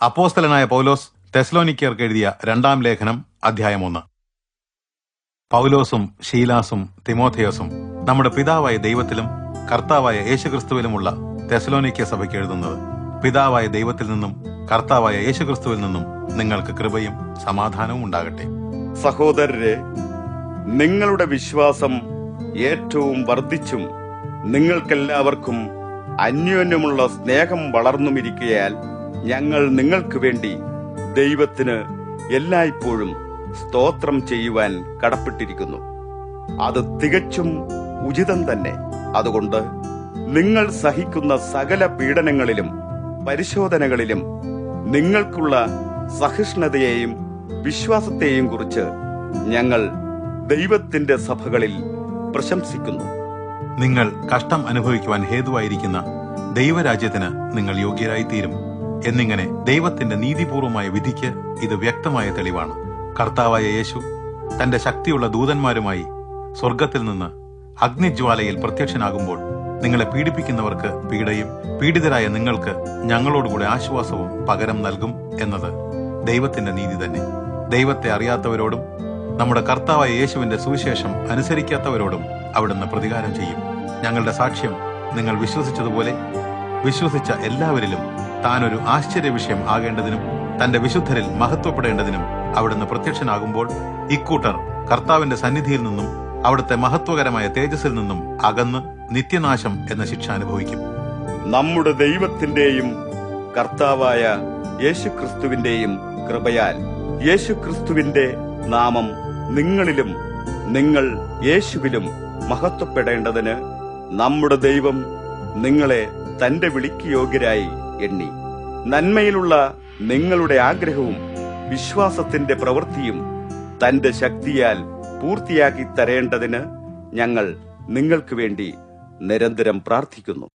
അപ്പോസ്തലനായ പൗലോസ് തെസ്സലോനിക്കർക്ക് എഴുതിയ 2-ാം ലേഖനം അധ്യായം 1. പൗലോസും ശീലാസും തിമോഥെയോസും നമ്മുടെ പിതാവായ ദൈവത്തിലും കർത്താവായ യേശുക്രിസ്തുവിലുമുള്ള തെസ്സലോനിക്ക സഭയ്ക്ക് എഴുതുന്നത്: പിതാവായ ദൈവത്തിൽ നിന്നും കർത്താവായ യേശുക്രിസ്തുവിൽ നിന്നും നിങ്ങൾക്ക് കൃപയും സമാധാനവും ഉണ്ടാകട്ടെ. സഹോദരരെ, നിങ്ങളുടെ വിശ്വാസം ഏറ്റവും വർദ്ധിച്ചും നിങ്ങൾക്കെല്ലാവർക്കും അന്യോന്യമുള്ള സ്നേഹം വളർന്നുമിരിക്കയാൽ ഞങ്ങൾ നിങ്ങൾക്ക് വേണ്ടി ദൈവത്തിന് എല്ലായ്പ്പോഴും സ്തോത്രം ചെയ്യുവാൻ കടപ്പെട്ടിരിക്കുന്നു. അത് തികച്ചും ഉചിതം തന്നെ. അതുകൊണ്ട് നിങ്ങൾ സഹിക്കുന്ന സകല പീഡനങ്ങളിലും പരിശോധനകളിലും നിങ്ങൾക്കുള്ള സഹിഷ്ണുതയെയും വിശ്വാസത്തെയും കുറിച്ച് ഞങ്ങൾ ദൈവത്തിന്റെ സഭകളിൽ പ്രശംസിക്കുന്നു. നിങ്ങൾ കഷ്ടം അനുഭവിക്കുവാൻ ഹേതുവായിരിക്കുന്ന ദൈവരാജ്യത്തിന് നിങ്ങൾ യോഗ്യരായിത്തീരും എന്നിങ്ങനെ ദൈവത്തിന്റെ നീതിപൂർവമായ വിധിക്ക് ഇത് വ്യക്തമായ തെളിവാണ്. കർത്താവായ യേശു തന്റെ ശക്തിയുള്ള ദൂതന്മാരുമായി സ്വർഗത്തിൽ നിന്ന് അഗ്നിജ്വാലയിൽ പ്രത്യക്ഷനാകുമ്പോൾ നിങ്ങളെ പീഡിപ്പിക്കുന്നവർക്ക് പീഡയും പീഡിതരായ നിങ്ങൾക്ക് ഞങ്ങളോടുകൂടെ ആശ്വാസവും പകരം നൽകും എന്നത് ദൈവത്തിന്റെ നീതി തന്നെ. ദൈവത്തെ അറിയാത്തവരോടും നമ്മുടെ കർത്താവായ യേശുവിന്റെ സുവിശേഷം അനുസരിക്കാത്തവരോടും അവിടുന്ന് പ്രതികാരം ചെയ്യും. ഞങ്ങളുടെ സാക്ഷ്യം നിങ്ങൾ വിശ്വസിച്ചതുപോലെ വിശ്വസിച്ച എല്ലാവരിലും താനൊരു ആശ്ചര്യ വിഷയം ആകേണ്ടതിനും തന്റെ വിശുദ്ധരിൽ മഹത്വപ്പെടേണ്ടതിനും അവിടുന്ന് പ്രത്യക്ഷനാകുമ്പോൾ ഇക്കൂട്ടർ കർത്താവിന്റെ സന്നിധിയിൽ നിന്നും അവിടുത്തെ മഹത്വകരമായ തേജസ്സിൽ നിന്നും അകന്ന് നിത്യനാശം എന്ന ശിക്ഷ അനുഭവിക്കും. നമ്മുടെ ദൈവത്തിന്റെയും കർത്താവായ യേശുക്രിസ്തുവിന്റെയും കൃപയാൽ യേശുക്രിസ്തുവിന്റെ നാമം നിങ്ങളിലും നിങ്ങൾ യേശുവിലും മഹത്വപ്പെടേണ്ടതിന് നമ്മുടെ ദൈവം നിങ്ങളെ തന്റെ വിളിക്ക് യോഗ്യരായി എണ്ണി. നന്മയിലുള്ള നിങ്ങളുടെ ആഗ്രഹവും വിശ്വാസത്തിന്റെ പ്രവൃത്തിയും തന്റെ ശക്തിയാൽ പൂർത്തിയാക്കി തരേണ്ടതിന് ഞങ്ങൾ നിങ്ങൾക്ക് വേണ്ടി നിരന്തരം പ്രാർത്ഥിക്കുന്നു.